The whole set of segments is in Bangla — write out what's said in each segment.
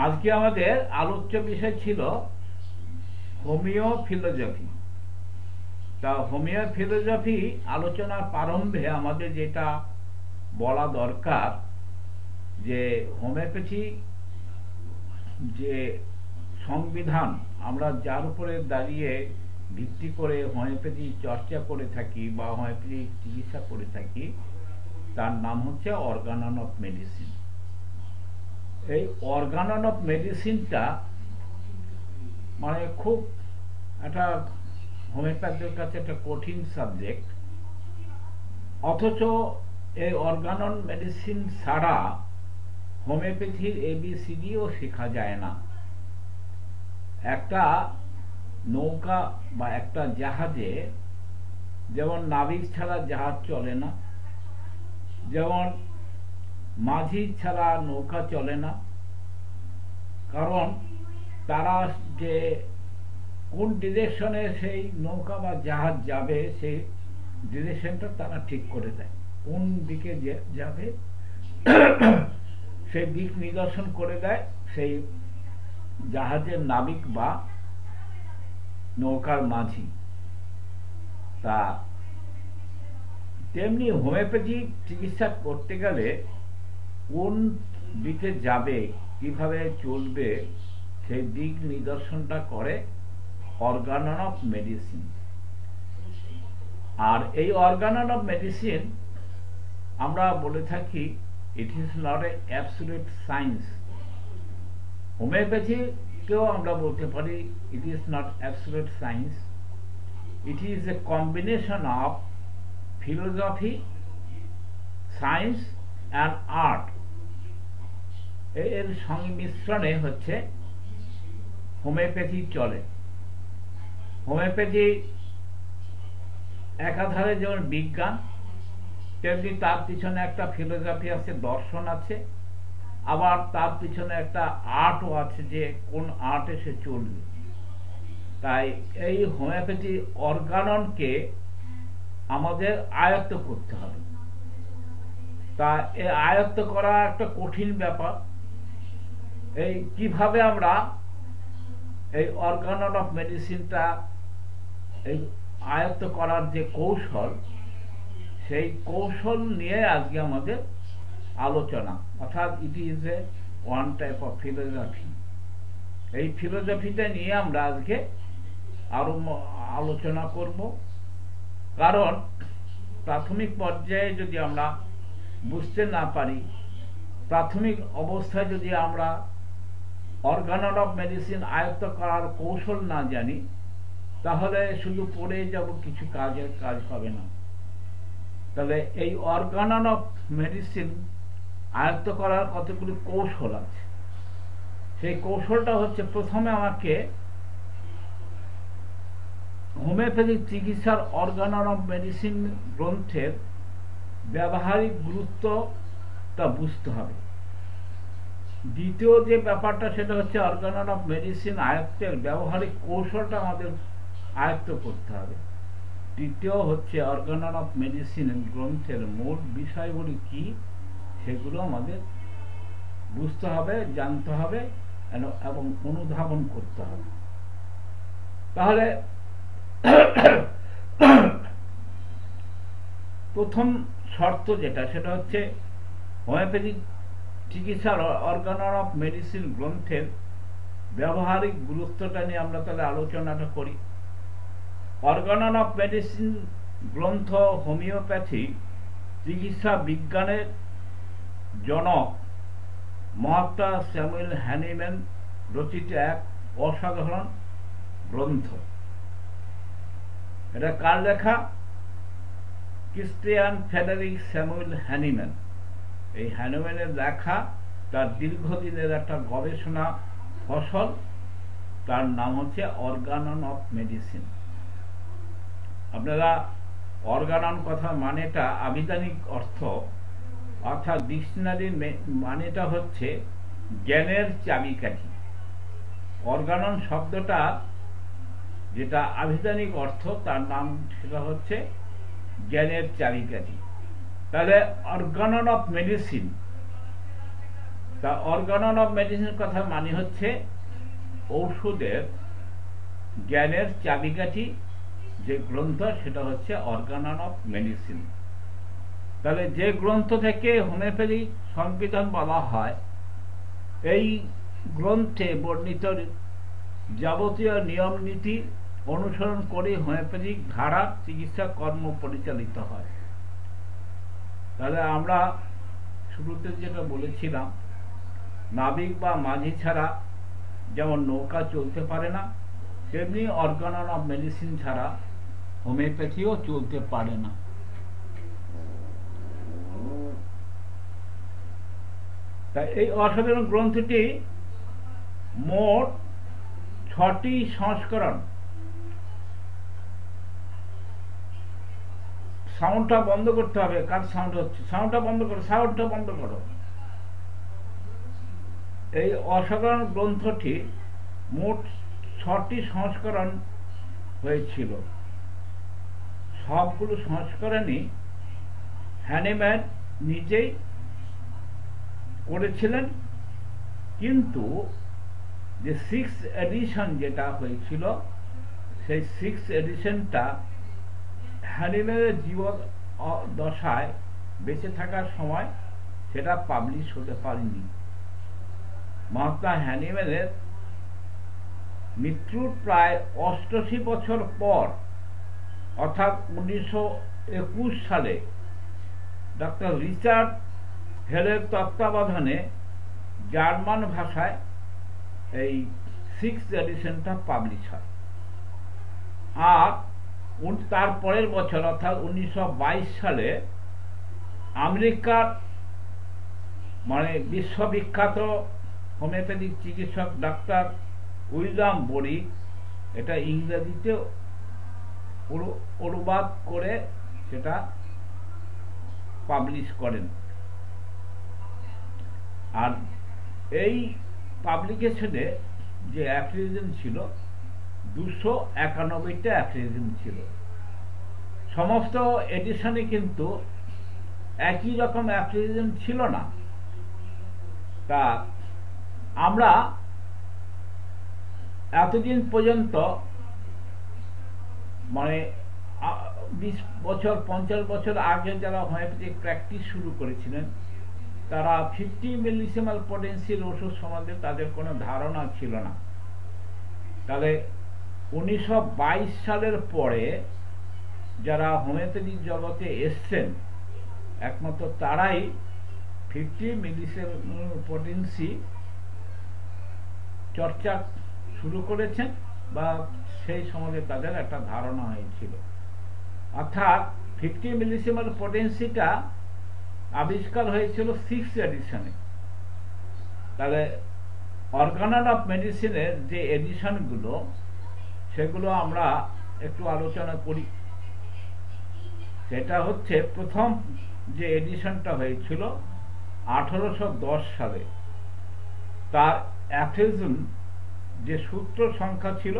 আজকে আমাদের আলোচ্য বিষয় ছিল হোমিও ফিলোজফি। তা হোমিও ফিলোজফি আলোচনার প্রারম্ভে আমাদের যেটা বলা দরকার যে হোমিওপ্যাথি যে সংবিধান আমরা যার উপরে দাঁড়িয়ে ভিত্তি করে হোমিওপ্যাথি চর্চা করে থাকি বা হোমিওপ্যাথি চিকিৎসা করে থাকি তার নাম হচ্ছে অর্গানন অফ মেডিসিন। এই অর্গানন অফ মেডিসিনটা মানে খুব একটা হোমিওপ্যাথির কাছে একটা কঠিন সাবজেক্ট, অথচ এই অর্গানন মেডিসিন ছাড়া হোমিওপ্যাথির ABCDও শেখা যায় না। একটা নৌকা বা একটা জাহাজে যেমন নাবিক ছাড়া জাহাজ চলে না, যেমন মাঝি ছাড়া নৌকা চলে না, কারণ তারা যে কোন ডিরেকশনে সেই নৌকা বা জাহাজ যাবে সেই ডিরেকশনটা তারা ঠিক করে দেয়, কোন দিকে যাবে সেই দিক নিদর্শন করে দেয় সেই জাহাজের নাবিক বা নৌকার মাঝি। তা তেমনি হোমিওপ্যাথি চিকিৎসা করতে গেলে কোন দিকে যাবে কিভাবে চলবে সেই দিক নিদর্শনটা করে অর্গানন অফ মেডিসিন। আর এই অর্গানন অফ মেডিসিন আমরা বলে থাকি it is not a absolute science. হোমিওপ্যাথিকেও আমরা বলতে পারি it is not absolute science, it is a combination of philosophy, science and art. এর সংমিশ্রণে হচ্ছে হোমিওপ্যাথি চলে। হোমিওপ্যাথি একাধারে যেমন বিজ্ঞান, তেমনি তার পিছনে একটা ফিলোসফি আছে, দর্শন আছে, আবার তার পিছনে একটা আর্টও আছে যে কোন আর্টে সে চলবে। তাই এই হোমিওপ্যাথি অর্গাননকে আমাদের আয়ত্ত করতে হবে। তা এই আয়ত্ত করা একটা কঠিন ব্যাপার। এই কিভাবে আমরা এই অর্গানন অফ মেডিসিনটা এই আয়ত্ত করার যে কৌশল, সেই কৌশল নিয়ে আজকে আমাদের আলোচনা, অর্থাৎ ইট is A one type of philosophy. এই ফিলোসফিটা নিয়ে আমরা আজকে আরো আলোচনা করব। কারণ প্রাথমিক পর্যায়ে যদি আমরা বুঝতে না পারি, প্রাথমিক অবস্থায় যদি আমরা অর্গানন অফ মেডিসিন আয়ত্ত করার কৌশল না জানি, তাহলে শুধু পড়ে যাব, কিছু কাজ হবে না। তাহলে এই অর্গানন অফ মেডিসিন আয়ত্ত করার কতগুলি কৌশল আছে। সেই কৌশলটা হচ্ছে, প্রথমে আমাকে হোমিওপ্যাথিক চিকিৎসার অর্গানন অফ মেডিসিন গ্রন্থের ব্যবহারিক গুরুত্বটা বুঝতে হবে। দ্বিতীয় যে ব্যাপারটা সেটা হচ্ছে অর্গানন অফ মেডিসিন আয়ত্তের ব্যবহারিক কৌশলটা আমাদের আয়ত্ত করতে হবে। তৃতীয় হচ্ছে অর্গানন অফ মেডিসিন গ্রন্থের মূল বিষয়গুলি কি সেগুলো আমাদের বুঝতে হবে, জানতে হবে এবং অনুধাবন করতে হবে। তাহলে প্রথম শর্ত যেটা সেটা হচ্ছে হোমিওপ্যাথিক চিকিৎসার অর্গানন অফ মেডিসিন গ্রন্থের ব্যবহারিক গুরুত্বটা নিয়ে আমরা তাহলে আলোচনাটা করি। অর্গানন অফ মেডিসিন গ্রন্থ হোমিওপ্যাথি চিকিৎসা বিজ্ঞানের জনক মহাত্মা স্যামুয়েল হ্যানিম্যান রচিত এক অসাধারণ গ্রন্থ। এটা কার লেখা? Christian Friedrich Samuel Hahnemann. এই হ্যানিম্যানের লেখা, তার দীর্ঘদিনের একটা গবেষণা ফসল, তার নাম হচ্ছে অর্গানন অফ মেডিসিন। আপনারা অর্গানন কথা মানেটা আবিধানিক অর্থ, অর্থাৎ ডিকশনারির মানেটা হচ্ছে জ্ঞানের চাবিকাঠি। অর্গানন শব্দটা যেটা আবিধানিক অর্থ, তার নাম সেটা হচ্ছে জ্ঞানের চাবিকাঠি। তাহলে অর্গানন অফ মেডিসিন তা অর্গানন অফ মেডিসিনের কথা মানে হচ্ছে ঔষধের জ্ঞানের চাবিকাঠি যে গ্রন্থ সেটা হচ্ছে অর্গানন অফ মেডিসিন। তাহলে যে গ্রন্থ থেকে হোমিওপ্যাথিক সংবিধান বলা হয়, এই গ্রন্থে বর্ণিত যাবতীয় নিয়ম নীতি অনুসরণ করে হোমিওপ্যাথিক ধারার চিকিৎসা কর্ম পরিচালিত হয়। তাহলে আমরা শুরুতে যেটা বলেছিলাম, নাবিক বা মাঝি ছাড়া যেমন নৌকা চলতে পারে না, তেমনি অর্গানন অফ মেডিসিন ছাড়া হোমিওপ্যাথিও চলতে পারে না। তাই এই অসাধারণ গ্রন্থটি মোট 6টি সংস্করণ। সাউন্ডটা বন্ধ করতে হবে। কার সাউন্ড হচ্ছে? সাউন্ডটা বন্ধ করো, সাউন্ডটা বন্ধ করো। এই অসাধারণ গ্রন্থটি মোট 6টি সংস্করণ হয়েছিল। সবগুলো সংস্করণই হ্যানিম্যান নিজেই করেছিলেন, কিন্তু যে 6th এডিশন যেটা হয়েছিল, সেই 6th এডিশনটা হ্যানিম্যানের জীবন দশায় বেঁচে থাকার সময় সেটা পাবলিশ হতে পারেনি। মহাত্মা হ্যানিম্যানের মৃত্যুর প্রায় 88 বছর পর, অর্থাৎ 1921 সালে ডক্টর রিচার্ড হেলের তত্ত্বাবধানে জার্মান ভাষায় এই 6th এডিশনটা পাবলিশ হয়। আর তার পরের বছর অর্থাৎ 1922 সালে আমেরিকার বিশ্ববিখ্যাত হোমিওপ্যাথিক চিকিৎসক ডাক্তার উইলিয়াম বরি এটা ইংরেজিতে অনুবাদ করে সেটা পাবলিশ করেন। আর এই পাবলিকেশনে যে অ্যাফ্রিজম ছিল 291টা অ্যাফ্রিজম ছিল। সমস্ত এডিশনে কিন্তু একই রকম অ্যাফ্রিজম ছিল না। তা আমরা এতদিন পর্যন্ত 20 বছর 50 বছর আগে যারা হোমিওপ্যাথিক প্র্যাকটিস শুরু করেছিলেন, তারা 50 মিলিসিমাল পোটেন্সির ওষুধ সম্বন্ধে তাদের কোনো ধারণা ছিল না। তাহলে 1922 সালের পরে যারা হোমিওপ্যাথিক জগতে এসছেন, একমাত্র তারাই 50 মিলিসিমাল পোটেন্সি চর্চা শুরু করেছেন, বা সেই সম্বন্ধে তাদের একটা ধারণা হয়েছিল। অর্থাৎ 50 মিলিসিমাল পোটেন্সিটা আবিষ্কার হয়েছিল 6th এডিশনে। তাহলে অর্গানন অফ মেডিসিনের যে এডিশনগুলো, সেগুলো আমরা একটু আলোচনা করি। সেটা হচ্ছে প্রথম যে এডিশনটা হয়েছিল 1810 সালে, তার অ্যাফ্রিজম যে সূত্র সংখ্যা ছিল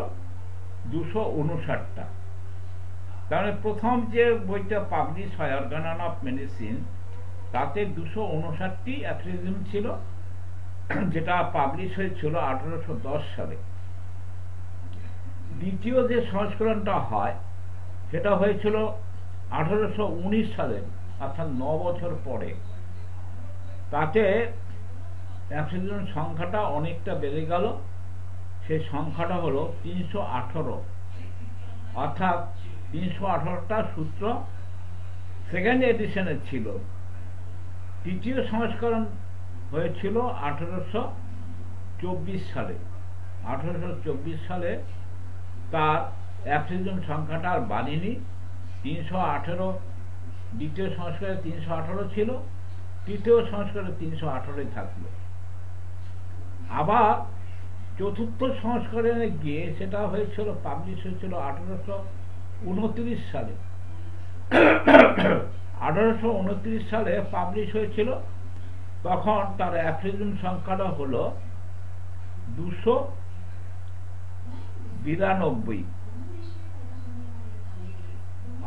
259টা। তাহলে প্রথম যে বইটা পাবলিশ হয় অর্গানন অফ মেডিসিন, তাতে 259টি অ্যাফ্রিজম ছিল, যেটা পাবলিশ হয়েছিল 1810 সালে। দ্বিতীয় যে সংস্করণটা হয় সেটা হয়েছিল 1819 সালে, অর্থাৎ 9 বছর পরে। তাতে অ্যাফ্রিজম সংখ্যাটা অনেকটা বেড়ে গেল। সেই সংখ্যাটা হলো 318, অর্থাৎ 318টা সূত্র সেকেন্ড এডিশনে ছিল। তৃতীয় সংস্করণ হয়েছিল 1824 সালে। 1824 সালে তার অ্যাফ্রিজম সংখ্যাটা আর বাড়েনি, 318। দ্বিতীয় সংস্করণে 318 ছিল, তৃতীয় সংস্করণে 318 থাকলো। আবার চতুর্থ সংস্করণে গিয়ে সেটা হয়েছিল, পাবলিশ হয়েছিল 1829 সালে। 1829 সালে পাবলিশ হয়েছিল, তখন তার অ্যাফ্রিজম সংখ্যাটা হলো 292,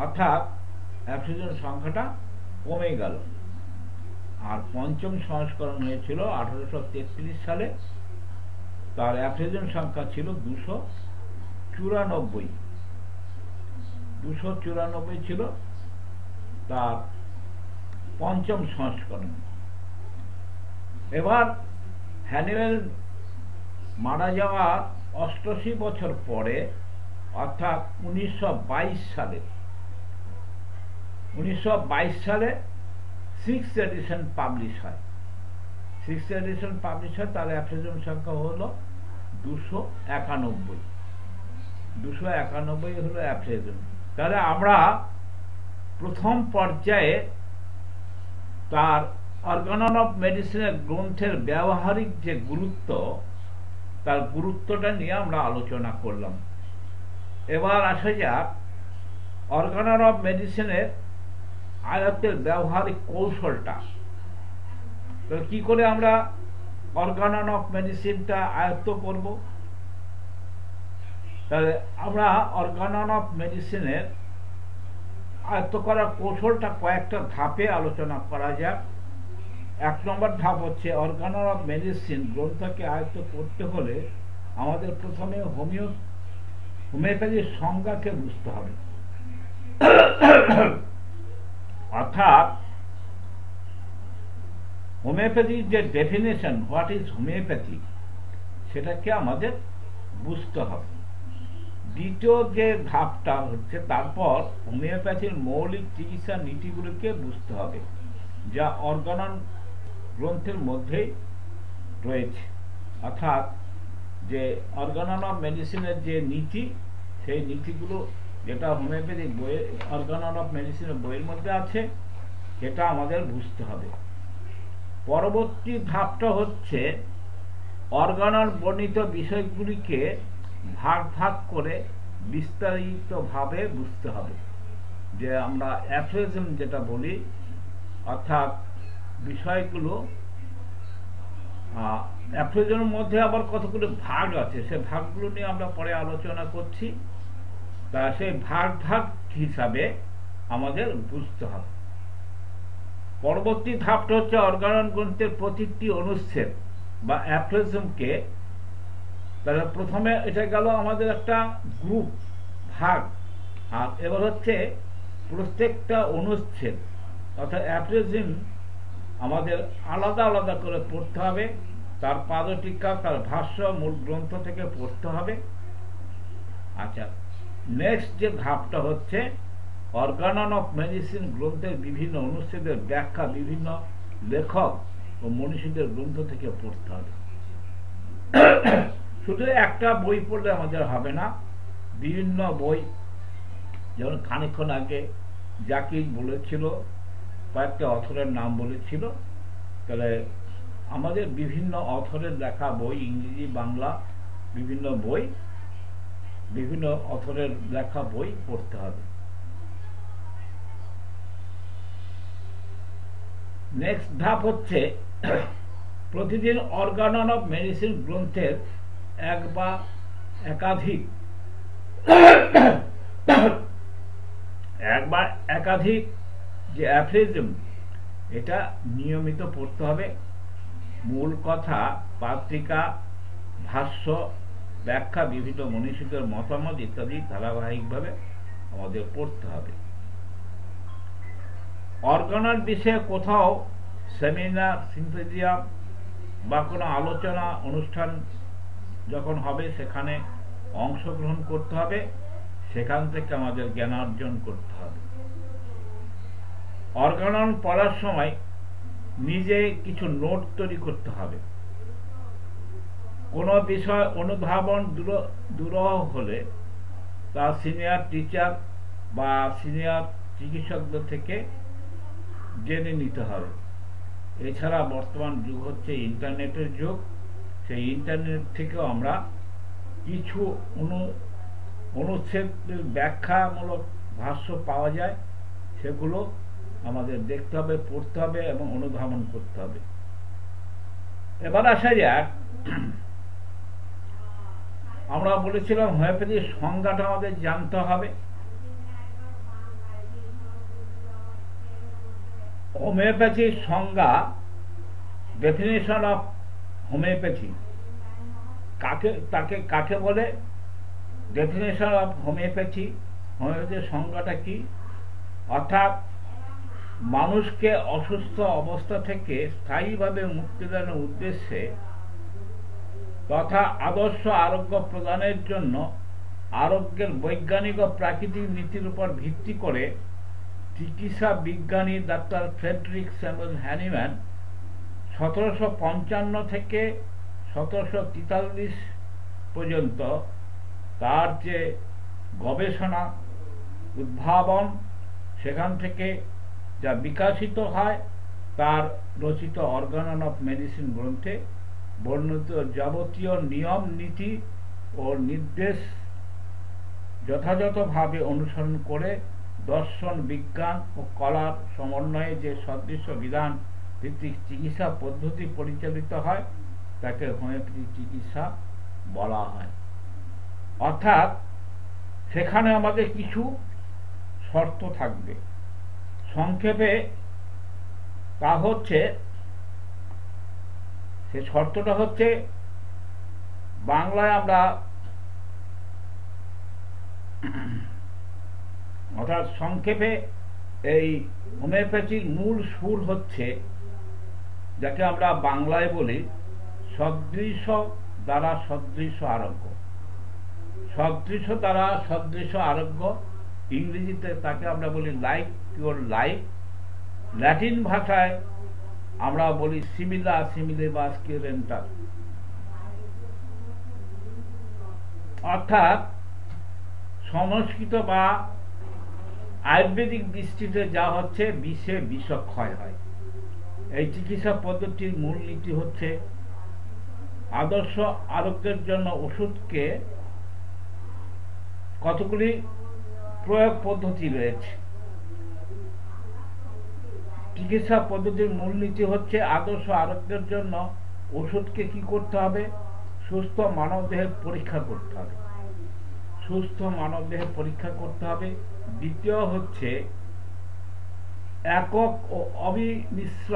অর্থাৎ অ্যাফ্রিজম সংখ্যাটা কমে গেল। আর পঞ্চম সংস্করণ হয়েছিল 1833 সালে। তার অ্যাপ্লিকেশন সংখ্যা ছিল 294 ছিল তার পঞ্চম সংস্করণ। এবার হ্যানিম্যান মারা যাওয়ার 88 বছর পরে, অর্থাৎ 1922 সালে 6th এডিশন পাবলিশ হয়। তার অ্যাপ্লিকেশন সংখ্যা হলো 291 হলো অ্যাপ্লিকেশন। তাহলে আমরা প্রথম পর্যায়ে তার অর্গানন অফ মেডিসিনের গ্রন্থের ব্যবহারিক যে গুরুত্ব, তার গুরুত্বটা নিয়ে আমরা আলোচনা করলাম। এবার আসা যাক অর্গানন অফ মেডিসিনের আয়ত্তের ব্যবহারিক কৌশলটা। তো কি করে আমরা অর্গানন অফ মেডিসিনটা আয়ত্ত করব? তাহলে আমরা অর্গানন অফ মেডিসিনের আয়ত্ত করার কৌশলটা কয়েকটা ধাপে আলোচনা করা যাক। 1 নম্বর ধাপ হচ্ছে, অর্গানন অফ মেডিসিন গ্রন্থকে আয়ত্ত করতে হলে আমাদের প্রথমে হোমিওপ্যাথির সংজ্ঞাকে বুঝতে হবে। অর্থাৎ হোমিওপ্যাথির যে ডেফিনেশন, হোয়াট ইজ হোমিওপ্যাথি, সেটাকে আমাদের বুঝতে হবে। দ্বিতীয় যে ধাপটা হচ্ছে, তারপর হোমিওপ্যাথির মৌলিক চিকিৎসা নীতিগুলোকে বুঝতে হবে, যা অর্গানন গ্রন্থের মধ্যেই রয়েছে। অর্থাৎ যে অর্গানন অফ মেডিসিনের যে নীতি, সেই নীতিগুলো যেটা হোমিওপ্যাথিক বইয়ের অর্গানন অফ মেডিসিনের বইয়ের মধ্যে আছে, সেটা আমাদের বুঝতে হবে। পরবর্তী ধাপটা হচ্ছে অর্গানন বর্ণিত বিষয়গুলিকে ভাগ ভাগ করে বিস্তারিতভাবে বুঝতে হবে। যে আমরা অ্যাফোরিজম যেটা বলি, অর্থাৎ বিষয়গুলো, অ্যাফোরিজমের মধ্যে আবার কতগুলো ভাগ আছে, সে ভাগগুলো নিয়ে আমরা পরে আলোচনা করছি। তা সেই ভাগ ভাগ হিসাবে আমাদের বুঝতে হবে। পরবর্তী ধাপটা হচ্ছে অর্গানন গ্রন্থের প্রতিটি অনুচ্ছেদ বা অ্যাফোরিজমকে, তাহলে প্রথমে এটা গেল আমাদের একটা গ্রুপ ভাগ, আর এবার হচ্ছে প্রত্যেকটা অনুচ্ছেদ অর্থাৎ অ্যাফোরিজম আমাদের আলাদা আলাদা করে পড়তে হবে। তার পাদটীকা, তার ভাষ্য মূল গ্রন্থ থেকে পড়তে হবে। আচ্ছা, নেক্সট যে ধাপটা হচ্ছে অর্গানন অফ মেডিসিন গ্রন্থের বিভিন্ন অনুচ্ছেদের ব্যাখ্যা বিভিন্ন লেখক ও মনীষীদের গ্রন্থ থেকে পড়তে হবে। শুধু একটা বই পড়লে আমাদের হবে না, বিভিন্ন বই, যেমন খানিকক্ষণ আগে জাকির বলেছিল, কয়েকটা অথরের নাম বলেছিল, তাহলে আমাদের বিভিন্ন অথরের লেখা বই, ইংরেজি বাংলা বিভিন্ন বই, বিভিন্ন অথরের লেখা বই পড়তে হবে। নেক্সট ধাপ হচ্ছে প্রতিদিন অর্গানন অফ মেডিসিন গ্রন্থের এক বা একাধিক যে অ্যাফোরিজম, এটা নিয়মিত পড়তে হবে। মূল কথা, পাত্রিকা, ভাষ্য, ব্যাখ্যা, বিভিন্ন মনীষীদের মতামত ইত্যাদি ধারাবাহিকভাবে আমাদের পড়তে হবে। অর্গানন বিষয়ে কোথাও সেমিনার, সিম্পোজিয়াম বা কোনো আলোচনা অনুষ্ঠান যখন হবে, সেখানে অংশগ্রহণ করতে হবে, সেখান থেকে আমাদের জ্ঞান অর্জন করতে হবে। অর্গানন পড়ার সময় নিজে কিছু নোট তৈরি করতে হবে। কোনো বিষয় অনুধাবন দুরূহ হলে তা সিনিয়র টিচার বা সিনিয়র চিকিৎসকদের থেকে জেনে নিতে হবে। এছাড়া বর্তমান যুগ হচ্ছে ইন্টারনেটের যুগ, সেই ইন্টারনেট থেকেও আমরা কিছু অনুচ্ছেদের ব্যাখ্যামূলক ভাষ্য পাওয়া যায়, সেগুলো আমাদের দেখতে হবে, পড়তে হবে এবং অনুধাবন করতে হবে। এবার আসা যাক, আমরা বলেছিলাম হোমিওপ্যাথির সংজ্ঞাটা আমাদের জানতে হবে। হোমিওপ্যাথির সংজ্ঞা, ডেফিনেশন অফ হোমিওপ্যাথি কাকে বলে? ডেফিনেশন অফ হোমিওপ্যাথি, হোমিওপ্যাথির সংজ্ঞাটা কি? অর্থাৎ মানুষকে অসুস্থ অবস্থা থেকে স্থায়ীভাবে মুক্তিদানের উদ্দেশ্যে তথা আদর্শ আরোগ্য প্রদানের জন্য আরোগ্যের বৈজ্ঞানিক ও প্রাকৃতিক নীতির উপর ভিত্তি করে চিকিৎসা বিজ্ঞানী ডাক্তার ফ্রেডরিক স্যামুয়েল হ্যানিম্যান 1755 থেকে 1743 পর্যন্ত তার যে গবেষণা, উদ্ভাবন, সেখান থেকে যা বিকাশিত হয় তার রচিত অর্গানন অফ মেডিসিন গ্রন্থে বর্ণিত যাবতীয় নিয়ম নীতি ও নির্দেশ যথাযথভাবে অনুসরণ করে দর্শন, বিজ্ঞান ও কলার সমন্বয়ে যে সদৃশ্য বিধান ভিত্তিক চিকিৎসা পদ্ধতি পরিচালিত হয় তাকে হোমিওপ্যাথি চিকিৎসা বলা হয়। অর্থাৎ সেখানে আমাদের কিছু শর্ত থাকবে। সংক্ষেপে তা হচ্ছে, সে শর্তটা হচ্ছে, বাংলায় আমরা অর্থাৎ সংক্ষেপে এই হোমিওপ্যাথির মূল সুর হচ্ছে, যাকে আমরা বাংলায় বলি সদৃশ দ্বারা সদৃশ আরোগ্য। সদৃশ দ্বারা সদৃশ আরোগ্য, ইংরেজিতে তাকে আমরা বলি লাইক কিওর লাইক, ল্যাটিন ভাষায় আমরা বলি সিমিলা সিমিলেবাস কিউরেন্টার। অর্থাৎ সংস্কৃত বা আয়ুর্বেদিক দৃষ্টিতে যা হচ্ছে, বিষে বিষক্ষয় হয়। এই চিকিৎসা পদ্ধতির মূল নীতি হচ্ছে আদর্শ আরোগ্যের জন্য ওষুধকে কতগুলি প্রয়োগ পদ্ধতি রয়েছে। চিকিৎসা পদ্ধতির মূলনীতি হচ্ছে আদর্শ আরোগ্যের জন্য ওষুধকে কি করতে হবে? সুস্থ মানবদেহের পরীক্ষা করতে হবে। সুস্থ মানবদেহের পরীক্ষা করতে হবে। দ্বিতীয় হচ্ছে একক ও অবিমিশ্র।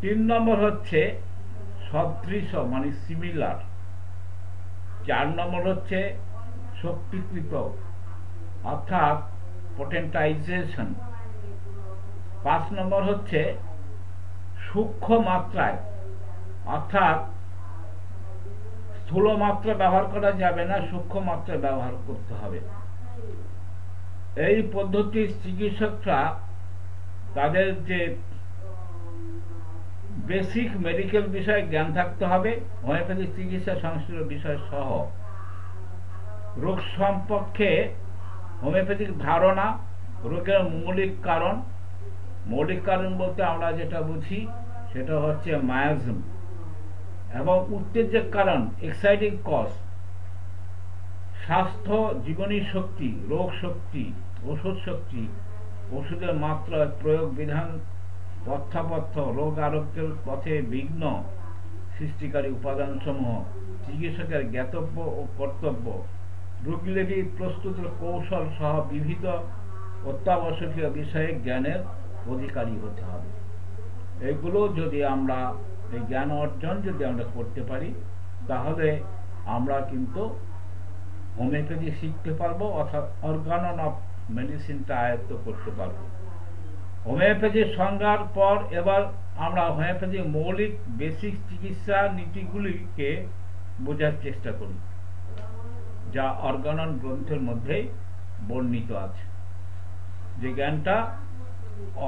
3 নম্বর হচ্ছে সদৃশ মানে সিমিলার। 4 নম্বর হচ্ছে শক্তিকৃত অর্থাৎ পোটেন্টাইজেশন। 5 নম্বর হচ্ছে সূক্ষ্ম মাত্রায়, অর্থাৎ স্থূল মাত্রা ব্যবহার করা যাবে না, সূক্ষ্ম মাত্রা ব্যবহার করতে হবে। এই পদ্ধতির চিকিৎসকরা তাদের যে বেসিক মেডিকেল বিষয়ে জ্ঞান থাকতে হবে, হোমিওপ্যাথিক চিকিৎসা সংশ্লিষ্ট বিষয় সহ রোগ সম্পর্কে হোমিওপ্যাথিক ধারণা, রোগের মৌলিক কারণ বলতে আমরা যেটা বুঝি সেটা হচ্ছে মায়াজম, এবং উত্তেজক কারণ এক্সাইটিং কজ, স্বাস্থ্য, জীবনী শক্তি, রোগ শক্তি, ওষুধ শক্তি, ওষুধের মাত্রা, প্রয়োগ বিধান, তথ্যাপথ্য, রোগ আরোগ্যের পথে বিঘ্ন সৃষ্টিকারী উপাদানসমূহ, চিকিৎসকের জ্ঞাতব্য ও কর্তব্য, রোগীলেবী প্রস্তুতের কৌশল সহ বিবিধ অত্যাবশ্যকীয় বিষয়ে জ্ঞানের অধিকারী হতে হবে। এগুলো যদি আমরা, এই জ্ঞান অর্জন যদি আমরা করতে পারি, তাহলে আমরা কিন্তু হোমিওপ্যাথি শিখতে পারবো, অর্থাৎ অর্গানন অফ মেডিসিনটা আয়ত্ত করতে পারবো। হোমিওপ্যাথির সংজ্ঞার পর এবার আমরা হোমিওপ্যাথির মৌলিক বেসিক চিকিৎসা নীতিগুলিকে বোঝার চেষ্টা করি, যা অর্গানন গ্রন্থের মধ্যেই বর্ণিত আছে। যে জ্ঞানটা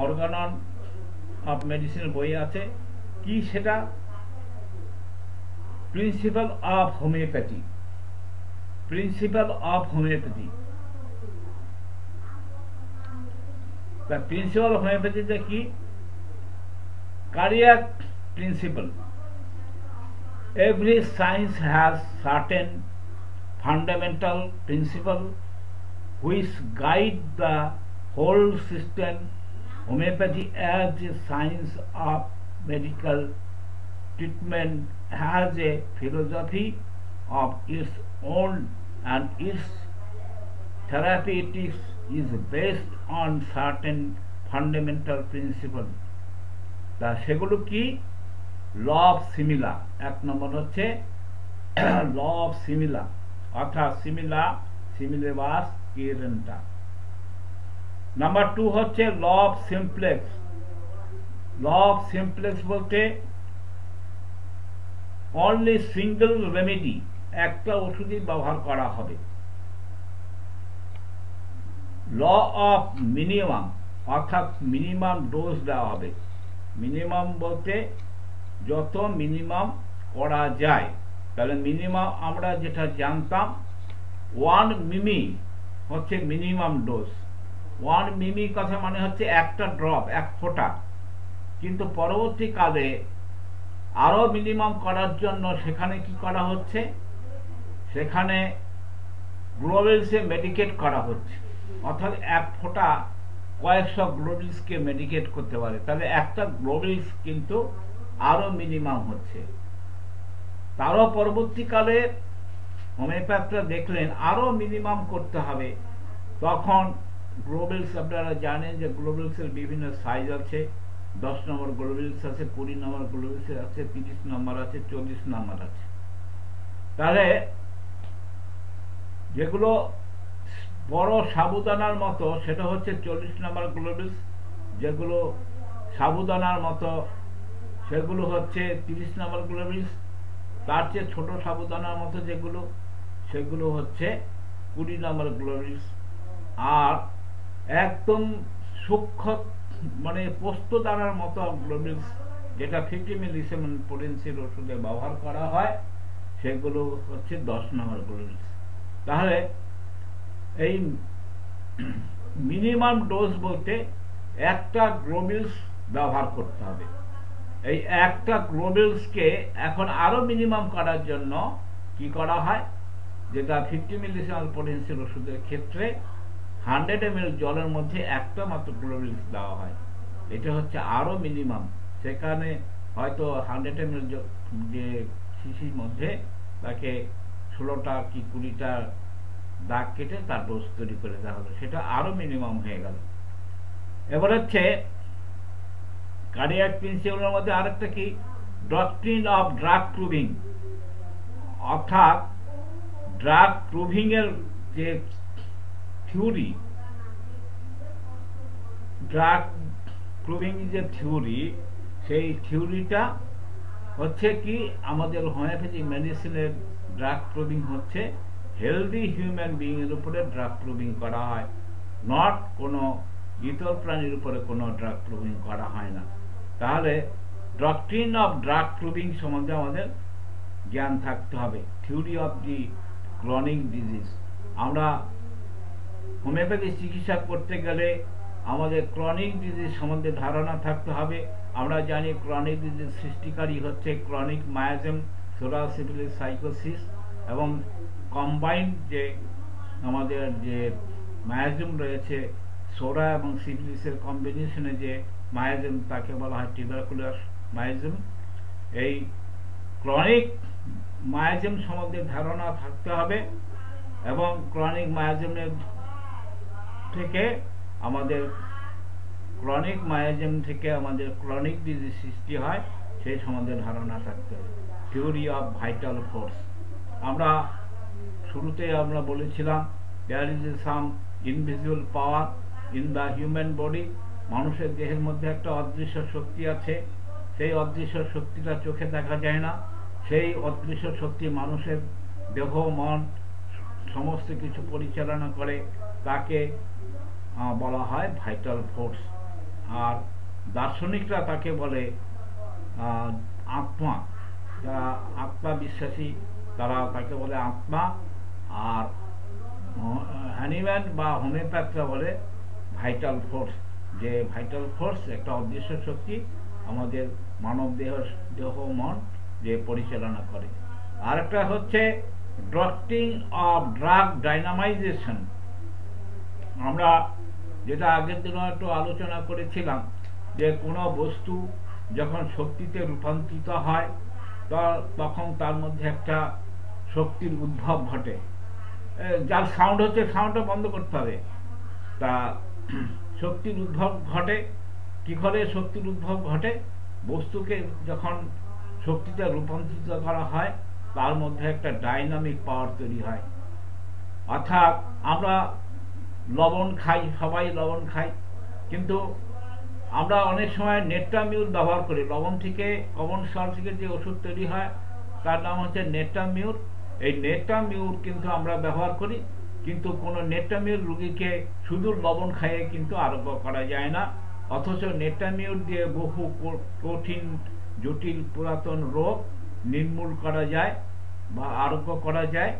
অর্গানন অফ মেডিসিনের বই আছে, কি সেটা? Principle of homeopathy. Principle of homeopathy, principle of হোমিওপ্যাথিতে কি? cardiac principle. Every science has certain fundamental principles which guide the whole system. Homeopathy, as a science of medical treatment, has a philosophy of its own, and its therapeutics is based on certain fundamental principle. তা সেগুলো কি? Law of similia. এক নম্বর হচ্ছে ল অফ সিমিলা, অর্থাৎ সিমিলা সিমিলেবাস কিরেন্টা। নাম্বার 2 হচ্ছে law of simplex. Law of simplex বলতে অনলি সিঙ্গেল রেমেডি, একটা ওষুধই ব্যবহার করা হবে। ল অফ মিনিমাম, অর্থাৎ মিনিমাম ডোজ দেওয়া হবে। মিনিমাম বলতে যত মিনিমাম করা যায়। তাহলে মিনিমাম আমরা যেটা জানতাম 1 মিমি হচ্ছে মিনিমাম ডোজ। 1 মিমি কথা মানে হচ্ছে একটা ড্রপ, এক ফোঁটা। কিন্তু পরবর্তীকালে আরো মিনিমাম করার জন্য সেখানে কি করা হচ্ছে? সেখানে গ্লোবেলসে মেডিকেট করা হচ্ছে, অর্থাৎ এক ফোঁটা কয়েকশো গ্লোবেলসকে মেডিকেট করতে পারে। তাহলে একটা গ্লোবেলস কিন্তু আরো মিনিমাম হচ্ছে। তারও পরবর্তীকালে হোমিওপ্যাথরা দেখলেন আরো মিনিমাম করতে হবে। তখন গ্লোবেলস, আপনারা জানেন যে গ্লোবেলসের বিভিন্ন সাইজ আছে। 10 নম্বর গ্লোবেলস আছে, 20 নম্বর গ্লোবেলস আছে, 30 নম্বর আছে, 40 নম্বর আছে। তাহলে যেগুলো বড় সাবুদানার মতো সেটা হচ্ছে 40 নম্বর গ্লোবেলস, যেগুলো সাবুদানার মতো সেগুলো হচ্ছে 30 নম্বর গ্লোবেলস, তার চেয়ে ছোট সাবুদানার মতো যেগুলো সেগুলো হচ্ছে 20 নম্বর গ্লোবেলস। আর একদম সূক্ষ্ম মানে পোস্তদানার মতো গ্লোবেলস, যেটা 50 মিলিসিমেন পোটেন্সির ওষুধে ব্যবহার করা হয়, সেগুলো হচ্ছে 10 নম্বর গ্লোবেলস। তাহলে এই মিনিমাম ডোজ বলতে একটা গ্লোবেলস ব্যবহার করতে হবে। এই একটা গ্লোবেলসকে এখন আরো মিনিমাম করার জন্য কি করা হয়? যেটা 50 মিলিসিমেন পোটেন্সির ওষুধের ক্ষেত্রে 100 ml জলের মধ্যে একটা মাত্র গ্লোবেলস দেওয়া হয়। এটা হচ্ছে আরো মিনিমাম। সেখানে হয়তো 100 ml যে শিশির মধ্যে তাকে 16টা কি 20টা দাগ কেটে তার ডোজ তৈরি করে দেওয়া হলো, সেটা আরো মিনিমাম হয়ে গেল। এবার হচ্ছে কার্ডিয়াক প্রিন্সিপালের মধ্যে আরেকটা কি? ডক্ট্রিন অফ ড্রাগ প্রুভিং, অর্থাৎ ড্রাগ প্রুভিং এর যে থিওরি, ড্রাগ প্রুভিং যে থিওরি, সেই থিওরিটা হচ্ছে কি আমাদের হোমিওপ্যাথিক মেডিসিনের ড্রাগ প্রুভিং হচ্ছে হেলদি হিউম্যান বিং এর উপরে ড্রাগ প্রুভিং করা হয়, নট কোনো ইতর প্রাণীর উপরে কোনো ড্রাগ প্রুভিং করা হয় না। তাহলে ডক্ট্রিন অফ ড্রাগ প্রুভিং সম্বন্ধে আমাদের জ্ঞান থাকতে হবে। Theory of the chronic disease, আমরা হোমিওপ্যাথি চিকিৎসা করতে গেলে আমাদের ক্রনিক ডিজিজ সম্বন্ধে ধারণা থাকতে হবে। আমরা জানি ক্রনিক ডিজিজ সৃষ্টিকারী হচ্ছে ক্রনিক মায়াজম, সোরা সিফিলিস, সাইকোসিস এবং কম্বাইন্ড যে আমাদের যে মায়াজম রয়েছে, সোরা এবং সিফিলিসের কম্বিনেশনে যে মায়াজম, তাকে বলা হয় টিউবারকুলার মায়াজম। এই ক্রনিক মায়াজম সম্বন্ধে ধারণা থাকতে হবে এবং ক্রনিক মায়াজমের থেকে আমাদের ক্রনিক ডিজিজ সৃষ্টি হয়, সেই সম্বন্ধে ধারণা থাকতে হবে। থিওরি অফ ভাইটাল ফোর্স, আমরা শুরুতে আমরা বলেছিলাম there is some invisible power in the human body. মানুষের দেহের মধ্যে একটা অদৃশ্য শক্তি আছে। সেই অদৃশ্য শক্তিটা চোখে দেখা যায় না। সেই অদৃশ্য শক্তি মানুষের দেহ, মন সমস্ত কিছু পরিচালনা করে, তাকে বলা হয় ভাইটাল ফোর্স। আর দার্শনিকরা তাকে বলে আত্মা। যারা আত্মা বিশ্বাসী তারা তাকে বলে আত্মা। আর হ্যানিম্যান বা হোমিওপ্যাথরা বলে ভাইটাল ফোর্স। যে ভাইটাল ফোর্স একটা অদৃশ্য শক্তি আমাদের মানব দেহ মন যে পরিচালনা করে। আরেকটা হচ্ছে ডক্ট্রিন অফ ড্রাগ ডাইনামাইজেশন। আমরা যেটা আগের দিনও একটু আলোচনা করেছিলাম যে কোনো বস্তু যখন শক্তিতে রূপান্তরিত হয় তখন তার মধ্যে একটা শক্তির উদ্ভব ঘটে। যার সাউন্ড হচ্ছে, সাউন্ডটা বন্ধ করতে হবে। তা শক্তির উদ্ভব ঘটে কি করে? শক্তির উদ্ভব ঘটে বস্তুকে যখন শক্তিতে রূপান্তরিত করা হয়, তার মধ্যে একটা ডাইনামিক পাওয়ার তৈরি হয়। অর্থাৎ আমরা লবণ খাই, সবাই লবণ খাই, কিন্তু আমরা অনেক সময় নেট্টামিউর ব্যবহার করি। লবণ থেকে, কমন সল্ট থেকে যে ওষুধ তৈরি হয় তার নাম হচ্ছে নেট্টামিউর। এই নেট্টামিউর কিন্তু আমরা ব্যবহার করি, কিন্তু কোনো নেট্টামিউর রোগীকে শুধু লবণ খাইয়ে কিন্তু আরোগ্য করা যায় না। অথচ নেট্টামিউর দিয়ে বহু কঠিন জটিল পুরাতন রোগ নির্মূল করা যায় বা আরোগ্য করা যায়।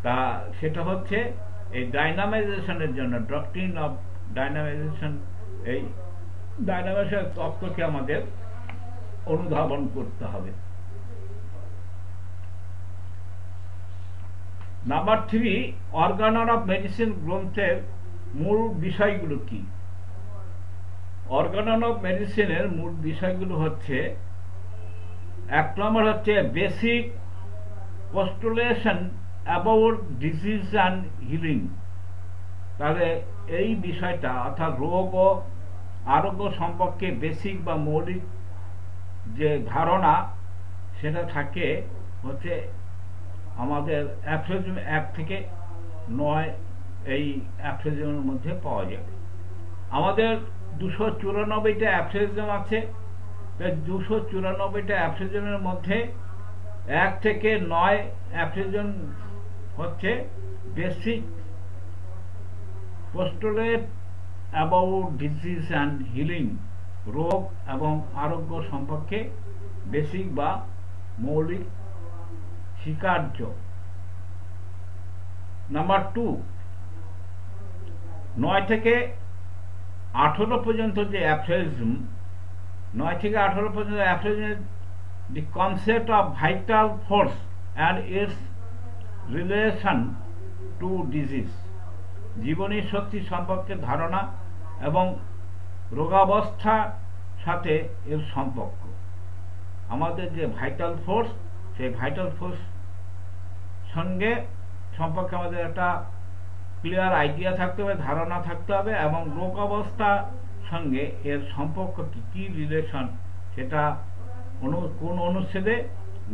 তা সেটা হচ্ছে এই ডাইনামাইজেশনের জন্য, ডক্ট্রিন অফ ডাইনামাইজেশন, এই ডাইনামাইজেশন তত্ত্বকে আমাদের অনুধাবন করতে হবে। নাম্বার 3, অর্গানন অফ মেডিসিন গ্রন্থের মূল বিষয়গুলো কি? অর্গানন অফ মেডিসিনের মূল বিষয়গুলো হচ্ছে, 1 নম্বর হচ্ছে basic postulation about disease and healing. তাহলে এই বিষয়টা অর্থাৎ রোগ ও আরোগ্য সম্পর্কে বেসিক বা মৌলিক যে ধারণা সেটা থাকে হচ্ছে আমাদের অ্যাফ্রিজম 1 থেকে 9 এই অ্যাফ্রিজমের মধ্যে পাওয়া যাবে। আমাদের 294টা অ্যাফ্রিজম আছে। 294টা অ্যাফ্রিজমের মধ্যে 1 থেকে 9 অ্যাফ্রিজম হচ্ছে basic postulate about disease and healing, রোগ এবং আরোগ্য সম্পর্কে বেসিক বা মৌলিক স্বীকার্য। নাম্বার 2, 9 থেকে 18 পর্যন্ত যে অ্যাফ্রিজম, 9 থেকে 18 পর্যন্ত অ্যাফ্রিজম, the concept of vital force and its relation to disease, জীবনী শক্তি সম্পর্কে ধারণা এবং রোগাবস্থার সাথে এর সম্পর্ক। আমাদের যে ভাইটাল ফোর্স, সেই ভাইটাল ফোর্স সঙ্গে সম্পর্কে আমাদের একটা ক্লিয়ার আইডিয়া থাকতে হবে, ধারণা থাকতে হবে, এবং রোগাবস্থার সঙ্গে এর সম্পর্ক কি রিলেশন, সেটা কোন অনুচ্ছেদে?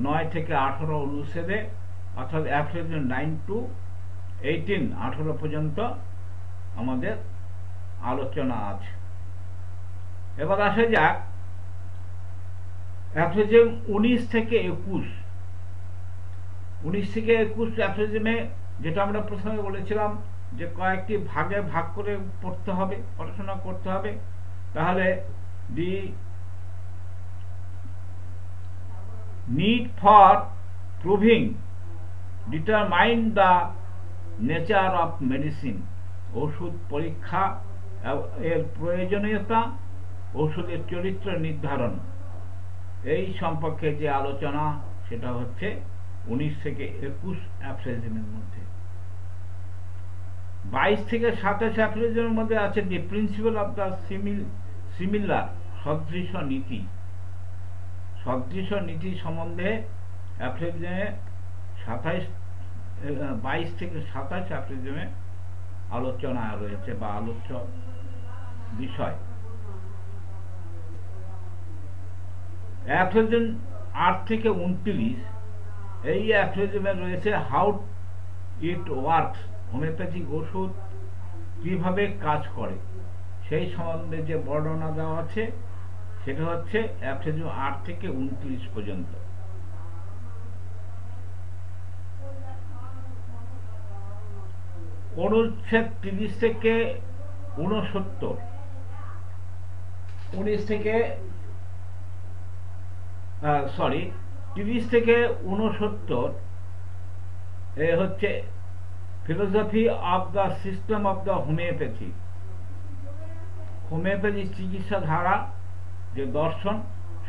9 থেকে 18 অনুচ্ছেদে, অর্থাৎ অ্যাফ্রিজম 9 to 18, 18 পর্যন্ত আমাদের আলোচনা আছে। এবার আসা যাক অ্যাফ্রিজম 19 থেকে 21। 19 থেকে 21 অ্যাফ্রিজমে, যেটা আমরা প্রথমে বলেছিলাম যে কয়েকটি ভাগে ভাগ করে পড়তে হবে, পড়াশোনা করতে হবে। তাহলে দি need for proving determine the nature of medicine, ওষুধ পরীক্ষা এর প্রয়োজনীয়তা, ওষুধের চরিত্র নির্ধারণ, এই সম্পর্কে যে আলোচনা সেটা হচ্ছে 19 থেকে 21 অ্যাফ্রিজমের মধ্যে। 22 থেকে 27 অ্যাফ্রিজমের মধ্যে আছে the principal of the similar, সদৃশ নীতি। সদৃশ নীতি সম্বন্ধে অ্যাফ্রিজমে 22 থেকে 27 অ্যাফ্রিজমে আলোচনা রয়েছে বা আলোচ্য বিষয়। অ্যাফ্রিজম 8 থেকে 29, এই অ্যাফ্রিজমে রয়েছে হাউ ইট ওয়ার্কস, হোমিওপ্যাথিক ওষুধ কিভাবে কাজ করে সেই সম্বন্ধে যে বর্ণনা দেওয়া আছে সেটা হচ্ছে অ্যাফ্রিজম 8 থেকে 29 পর্যন্ত। অনুচ্ছেদ 30 থেকে 69, 30 থেকে 69 এ হচ্ছে philosophy of the system of the homeopathy, homeopathy চিকিৎসা ধারা যে দর্শন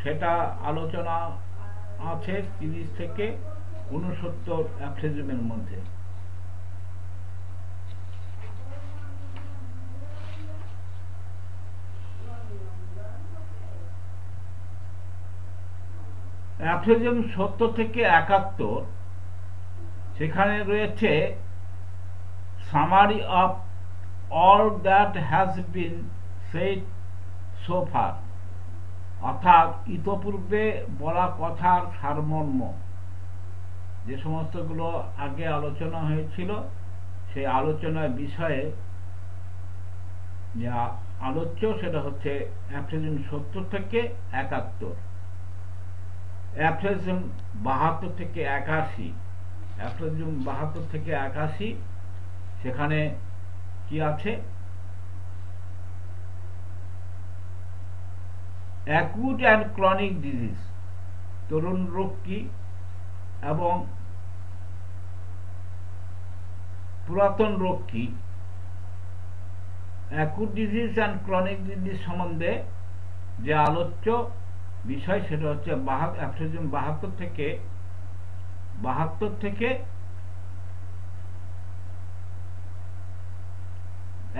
সেটা আলোচনা আছে 30 থেকে 69 অ্যাফ্রিজমের মধ্যে। অ্যাফ্রিজম 70 থেকে 71, সেখানে রয়েছে summary of all that has been said so far, অর্থাৎ ইতপূর্বে বলা কথার সারমর্ম, যে সমস্তগুলো আগে আলোচনা হয়েছিল সেই আলোচনার বিষয়ে যা আলোচ্য সেটা হচ্ছে অ্যাফ্রিজম 70 থেকে 71, অ্যাফ্রিজম 72 থেকে 81, অ্যাফ্রিজম 72 থেকে 81 সেখানে কি আছে? অ্যাকুট অ্যান্ড ক্রনিক ডিজিজ, তরুণ রোগ কি এবং পুরাতন রোগ কি। Acute disease and chronic disease সম্বন্ধে যে আলোচ্য বিষয় সেটা হচ্ছে অ্যাফ্রিজম 72 থেকে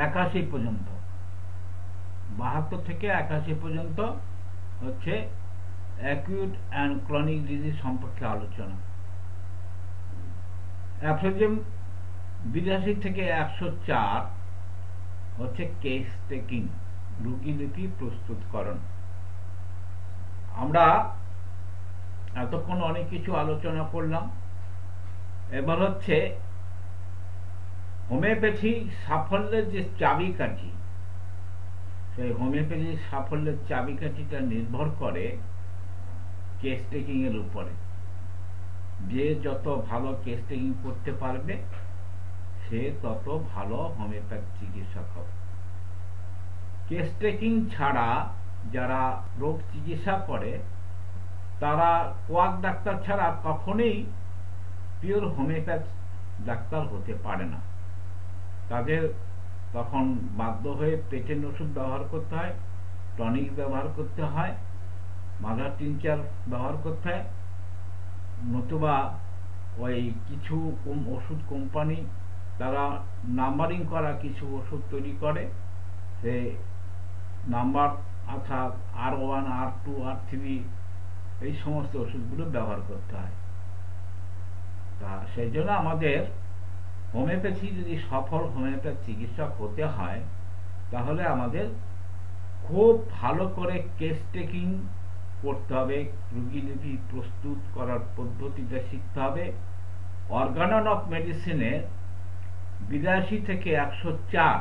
81 পর্যন্ত, 72 থেকে 81 পর্যন্ত হচ্ছে অ্যাকিউট অ্যান্ড ক্রনিক ডিজিজ সম্পর্কে আলোচনা। অ্যাফ্রিজম 82 থেকে 104 হচ্ছে কেস টেকিং, রোগীলিপি প্রস্তুতকরণ। আমরা এতক্ষণ অনেক কিছু আলোচনা করলাম, এবার হচ্ছে হোমিওপ্যাথি সাফল্যের যে চাবিকাঠি, সেই হোমিওপ্যাথি সাফল্যের চাবিকাঠিটা নির্ভর করে কেস টেকিং এর উপরে। যে যত ভালো কেস টেকিং করতে পারবে সে তত ভালো হোমিওপ্যাথি চিকিৎসক হবে। কেস টেকিং ছাড়া যারা রোগ চিকিৎসা করে তারা কোয়াক ডাক্তার ছাড়া কখনোই পিওর হোমিওপ্যাথ ডাক্তার হতে পারে না। তাদের তখন বাধ্য হয়ে পেটেন্ট ওষুধ ব্যবহার করতে হয়, টনিক ব্যবহার করতে হয়, মাদার টিনচার ব্যবহার করতে হয়, নতুবা ওই কিছু ওষুধ কোম্পানি তারা নাম্বারিং করা কিছু ওষুধ তৈরি করে, সে নাম্বার অর্থাৎ R1, R2, R3 এই সমস্ত ওষুধগুলো ব্যবহার করতে হয়। তা সেই জন্য আমাদের হোমিওপ্যাথি যদি সফল হোমিওপ্যাথি চিকিৎসক হতে হয় তাহলে আমাদের খুব ভালো করে কেস টেকিং করতে হবে, রোগীলিপি প্রস্তুত করার পদ্ধতিটা শিখতে হবে। অর্গানন অফ মেডিসিনের 82 থেকে 104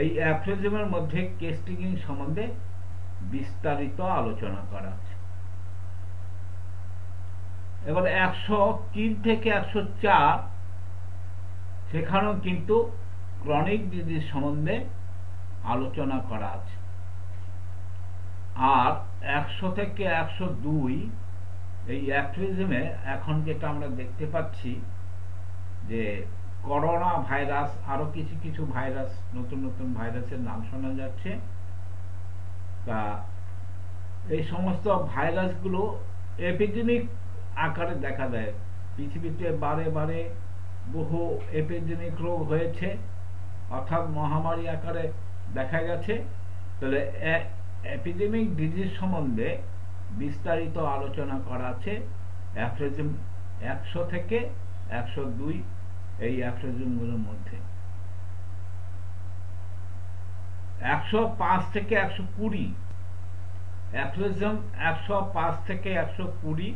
এই অ্যাফ্রিজমের মধ্যে কেস টেকিং সম্বন্ধে বিস্তারিত আলোচনা করা আছে। এবার 103 থেকে 104 সেখানেও কিন্তু ক্রনিক ডিজিজ সম্বন্ধে আলোচনা করা আছে। আর 100 থেকে 102 এই অ্যাফ্রিজমে এখন যেটা আমরা দেখতে পাচ্ছি যে করোনা ভাইরাস, আরো কিছু কিছু ভাইরাস, নতুন নতুন ভাইরাসের নাম শোনা যাচ্ছে। তা এই সমস্ত ভাইরাসগুলো এপিডেমিক আকারে দেখা দেয়। পৃথিবীতে বারে বারে বহু এপিডেমিক রোগ হয়েছে, অর্থাৎ মহামারী আকারে দেখা গেছে। তাহলে এপিডেমিক ডিজিজ সম্বন্ধে বিস্তারিত আলোচনা করা আছে অ্যাফ্রিজম 100 থেকে 102 এই অ্যাফ্রিজমগুলোর মধ্যে। 105 থেকে 120 অ্যাফ্রিজম 105 থেকে 120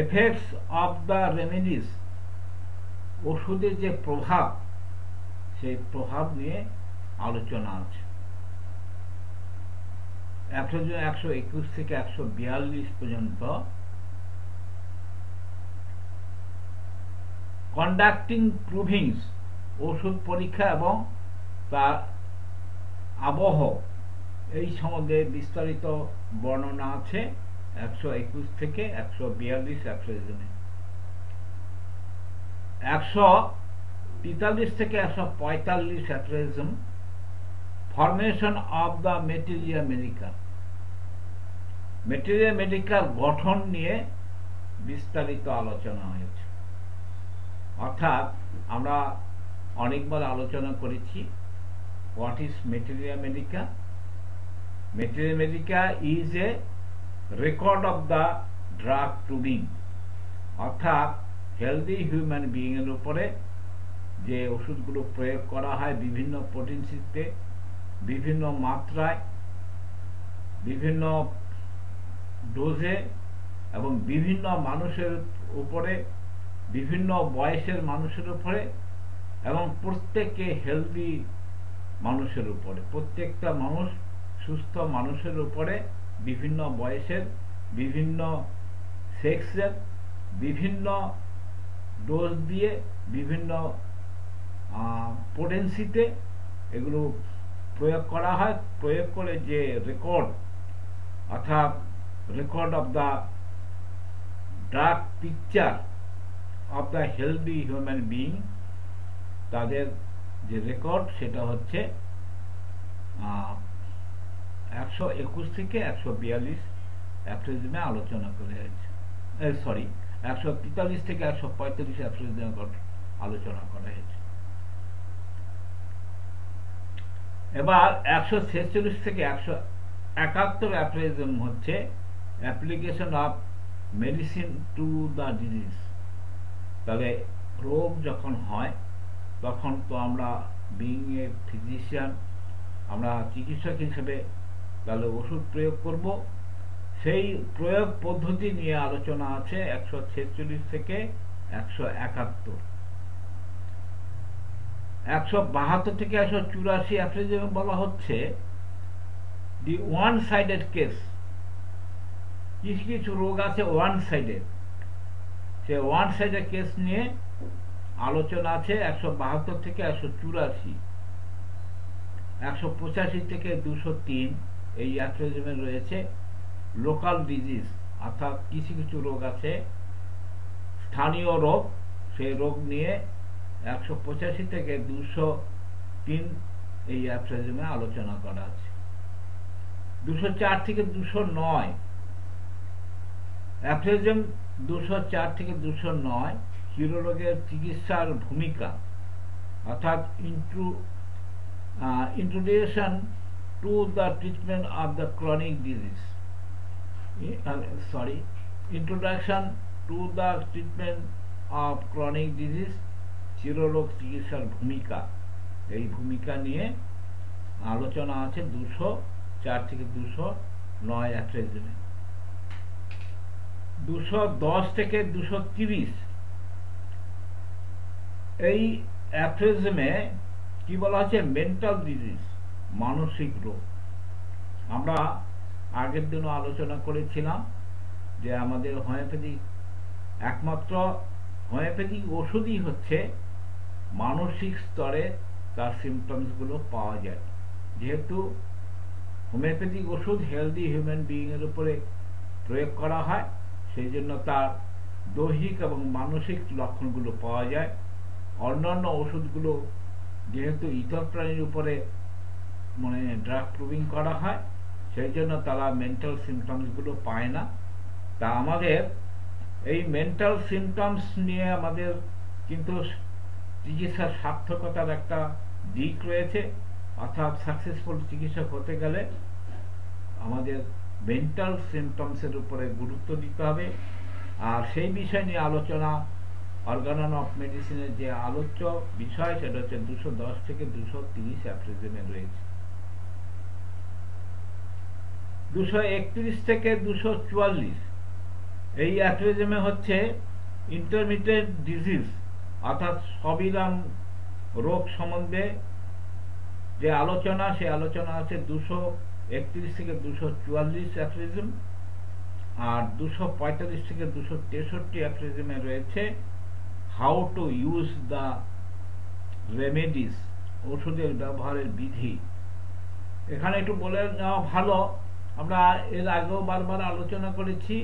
এফেক্টস অফ দ্য রেমেডিস, ওষুধের যে প্রভাব সেই প্রভাব নিয়ে আলোচনা আছে। অ্যাফ্রিজম 121 থেকে 142 পর্যন্ত কন্ডাক্টিং প্রুভিংস, ওষুধ পরীক্ষা এবং তার আবহ এই সম্বন্ধে বিস্তারিত বর্ণনা আছে 121 থেকে 142 অ্যাফ্রিজমে। 143 থেকে 145 aphorism formation of the materia medica, materia মেডিকার গঠন নিয়ে বিস্তারিত আলোচনা হয়েছে। অর্থাৎ আমরা অনেকবার আলোচনা করেছি what is materia medica. Materia medica is a record of the drug proving, অর্থাৎ হেলদি হিউম্যান বিইং এর উপরে যে ওষুধগুলো প্রয়োগ করা হয় বিভিন্ন পোটেন্সিতে, বিভিন্ন মাত্রায়, বিভিন্ন ডোজে এবং বিভিন্ন মানুষের উপরে, বিভিন্ন বয়সের মানুষের উপরে এবং প্রত্যেকে হেলদি মানুষের উপরে, প্রত্যেকটা মানুষ সুস্থ মানুষের উপরে বিভিন্ন বয়সের, বিভিন্ন সেক্সের, বিভিন্ন ডোজ দিয়ে, বিভিন্ন পোটেন্সিতে এগুলো প্রয়োগ করা হয়। প্রয়োগ করে যে রেকর্ড, অর্থাৎ record of the drug picture of the healthy human being, তাদের যে রেকর্ড সেটা হচ্ছে 121 থেকে 142 অ্যাফ্রিজমে আলোচনা করে হয়েছে, 143 থেকে 145 অ্যাফ্রিজমে আলোচনা করা হয়েছে। এবার 146 থেকে 171 অ্যাফ্রিজম হচ্ছে application of medicine to the disease. তাহলে রোগ যখন হয় তখন তো আমরা বিইং এ ফিজিশিয়ান, আমরা চিকিৎসক হিসেবে তাহলে ওষুধ প্রয়োগ করব। সেই প্রয়োগ পদ্ধতি নিয়ে আলোচনা আছে 146 থেকে 171। 172 থেকে 184 অ্যাফ্রিজমে বলা হচ্ছে দি ওয়ান সাইডেড কেস। কিছু কিছু রোগ আছে ওয়ান সাইডেড, সে ওয়ান সাইডেড কেস নিয়ে আলোচনা আছে 172 থেকে 184। 185 থেকে 203 এই অ্যাফ্রিজমে রয়েছে লোকাল ডিজিজ, অর্থাৎ কিছু কিছু রোগ আছে স্থানীয় রোগ, সেই রোগ নিয়ে 185 থেকে 203 এই অ্যাফ্রিজমে আলোচনা করা আছে। 204 থেকে 209 অ্যাফ্রিজম, 204 থেকে 209 ক্ষীররোগের চিকিৎসার ভূমিকা, অর্থাৎ introduction to the treatment of the chronic disease, introduction to the treatment of chronic disease, চিররোগ চিকিৎসার ভূমিকা, এই ভূমিকা নিয়ে আলোচনা আছে 204 থেকে 209 অ্যাফ্রিজমে। 210 থেকে 230 এই অ্যাফ্রিজমে কি বলা হচ্ছে মেন্টাল ডিজিজ, মানসিক রোগ। আমরা আগের দিনও আলোচনা করেছিলাম যে আমাদের হোমিওপ্যাথিক, একমাত্র হোমিওপ্যাথিক ওষুধই হচ্ছে মানসিক স্তরে তার সিমটমসগুলো পাওয়া যায়। যেহেতু হোমিওপ্যাথিক ওষুধ হেলদি হিউম্যান বিইং এর উপরে প্রয়োগ করা হয়, সেই জন্য তার দৈহিক এবং মানসিক লক্ষণগুলো পাওয়া যায়। অন্যান্য ওষুধগুলো যেহেতু ইতর প্রাণীর উপরে মানে ড্রাগ প্রুভিং করা হয়, সেই জন্য তারা মেন্টাল সিমটমসগুলো পায় না। তা আমাদের এই মেন্টাল সিমটমস নিয়ে আমাদের কিন্তু চিকিৎসার সার্থকতার একটা দিক রয়েছে, অর্থাৎ সাকসেসফুল চিকিৎসক হতে গেলে আমাদের মেন্টাল সিমটমসের উপরে গুরুত্ব দিতে হবে। আর সেই বিষয় নিয়ে আলোচনা অর্গানন অফ মেডিসিনের যে আলোচ্য বিষয় সেটা হচ্ছে 210 থেকে 230 অ্যাফ্রিজমে রয়েছে। 231 থেকে 244 এই অ্যাফ্রিজমে হচ্ছে ইন্টারমিটেন্ট ডিজিজ, অর্থাৎ সবিরাম রোগ সম্বন্ধে যে আলোচনা, সে আলোচনা আছে 231 থেকে 244 অ্যাফ্রিজম। আর 245 থেকে 263 অ্যাফ্রিজমে রয়েছে how to use the remedies, ওষুধের ব্যবহারের বিধি। এখানে একটু বলে নেওয়া ভালো, আমরা এর আগেও বারবার আলোচনা করেছি,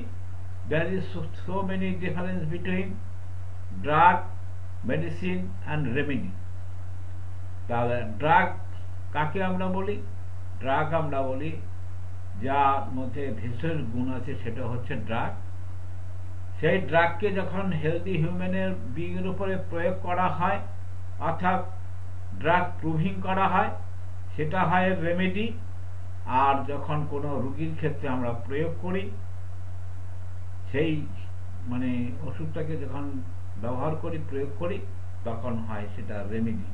there is so many difference between drug, medicine and remedy। তাহলে ড্রাগ কাকে আমরা বলি? ড্রাগ আমরা বলি যার মধ্যে ভেষজ গুণ আছে, সেটা হচ্ছে ড্রাগ। সেই ড্রাগকে যখন হেলদি হিউম্যানের বিইং এর উপরে প্রয়োগ করা হয়, অর্থাৎ ড্রাগ প্রুভিং করা হয়, সেটা হয় রেমেডি। আর যখন কোনো রোগীর ক্ষেত্রে আমরা প্রয়োগ করি, সেই মানে ওষুধটাকে যখন ব্যবহার করি, প্রয়োগ করি, তখন হয় সেটা রেমেডি।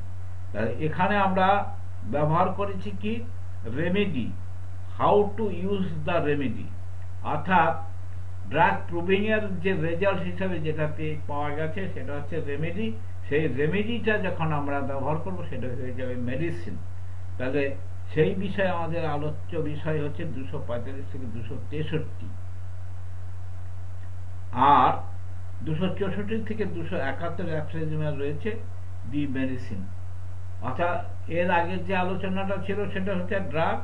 এখানে আমরা ব্যবহার করেছি কি remedy, how to use the remedy, অর্থাৎ ড্রাগ প্রুভিং এর যে রেজাল্ট হিসেবে যেটা পাওয়া গেছে সেটা হচ্ছে রেমেডি। সেই রেমেডিটা যখন আমরা ব্যবহার করব সেটা হয়ে যাবে মেডিসিন। তাহলে সেই বিষয়ে আমাদের আলোচ্য বিষয় হচ্ছে 245 থেকে 263, আর 264 থেকে 271 অ্যাফ্রেজিমে রয়েছে দি মেডিসিন। অর্থাৎ এর আগের যে আলোচনাটা ছিল সেটা হচ্ছে ড্রাগ,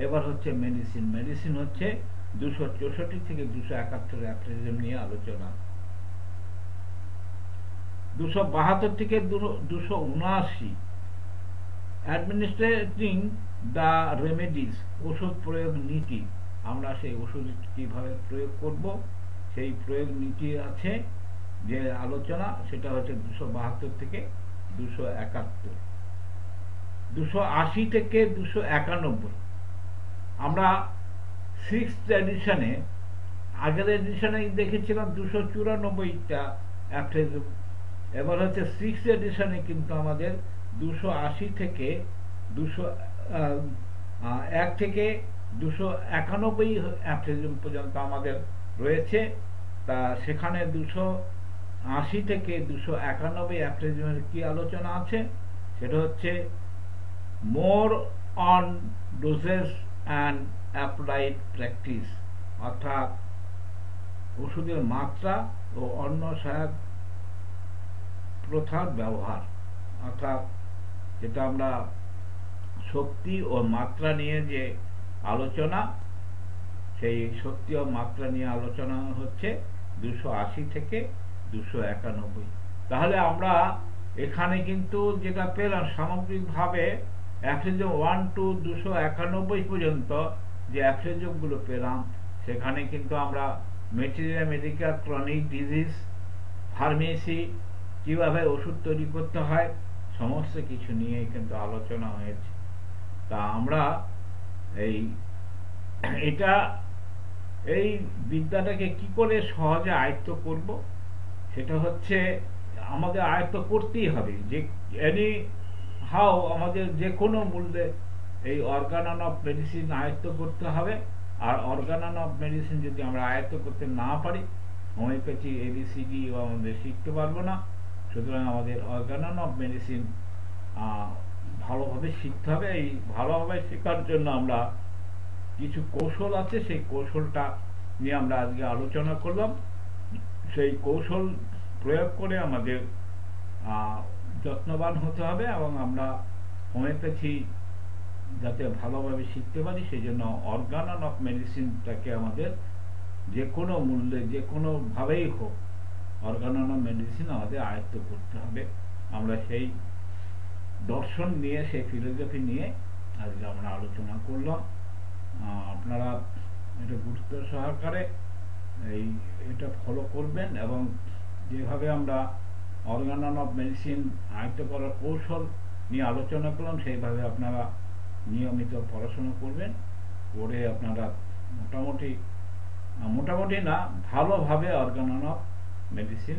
এবার হচ্ছে মেডিসিন। মেডিসিন হচ্ছে 264 থেকে 271 অ্যাফ্রেজিম নিয়ে আলোচনা। 272 থেকে 279 অ্যাডমিনিস্ট্রেটিং দ্য রেমেডিস, ওষুধ প্রয়োগ নীতি। আমরা সেই ওষুধ কিভাবে প্রয়োগ করব সেই প্রয়োগ নীতি আছে যে আলোচনা, সেটা হচ্ছে 272 থেকে 271। 280 থেকে 291 আমরা 6th এডিশনে, আগের এডিশনে দেখেছিলাম 294টা অ্যাফ্রেজিম, এবার হচ্ছে 6th এডিশনে কিন্তু আমাদের 280 থেকে 1 থেকে 291 অ্যাফ্রেজিম পর্যন্ত আমাদের রয়েছে। তা সেখানে 280 থেকে 291 অ্যাফ্রেজিমের কি আলোচনা আছে সেটা হচ্ছে more on doses and applied practice, অর্থাৎ ওষুধের মাত্রা ও অন্য সহায়ক প্রথার ব্যবহার। অর্থাৎ যেটা আমরা শক্তি ও মাত্রা নিয়ে যে আলোচনা, সেই শক্তি ও মাত্রা নিয়ে আলোচনা হচ্ছে 280 থেকে 291। তাহলে আমরা এখানে কিন্তু যেটা পেলাম সামগ্রিকভাবে অ্যাফ্রেজিম 1 to 291 পর্যন্ত যে অ্যাফ্রেজিম গুলো পেলাম, সেখানে কিন্তু আমরা materia medica, chronic disease, pharmacy, কিভাবে ওষুধ তৈরি করতে হয়, সমস্ত কিছু নিয়ে কিন্তু আলোচনা হয়েছে। তা আমরা এই বিদ্যাটাকে কি করে সহজে আয়ত্ত করব, সেটা হচ্ছে আমাদের আয়ত্ত করতেই হবে। যে এনি হাউ আমাদের যে কোনো মূল্যে এই অর্গানন অফ মেডিসিন আয়ত্ত করতে হবে। আর অর্গানন অফ মেডিসিন যদি আমরা আয়ত্ত করতে না পারি, হোমিওপ্যাথি ABCD আমাদের শিখতে পারবো না। সুতরাং আমাদের অর্গানন অফ মেডিসিন ভালোভাবে শিখতে হবে। এই ভালোভাবে শেখার জন্য আমরা কিছু কৌশল আছে, সেই কৌশলটা নিয়ে আমরা আজকে আলোচনা করলাম। সেই কৌশল প্রয়োগ করে আমাদের যত্নবান হতে হবে এবং আমরা হোমিওপ্যাথি যাতে ভালোভাবে শিখতে পারি সেই জন্য অর্গানন অফ মেডিসিনটাকে আমাদের যে কোনো মূল্যে যে কোনোভাবেই হোক অর্গানন অফ মেডিসিন আমাদের আয়ত্ত করতে হবে। আমরা সেই দর্শন নিয়ে, সেই ফিলোসফি নিয়ে আজকে আমরা আলোচনা করলাম। আপনারা এটা গুরুত্ব সহকারে এটা ফলো করবেন এবং যেভাবে আমরা অর্গানন অফ মেডিসিন আয়ত্ত করার কৌশল নিয়ে আলোচনা করলাম সেইভাবে আপনারা নিয়মিত পড়াশোনা করবেন, করে আপনারা মোটামুটি না ভালোভাবে অর্গানন অফ মেডিসিন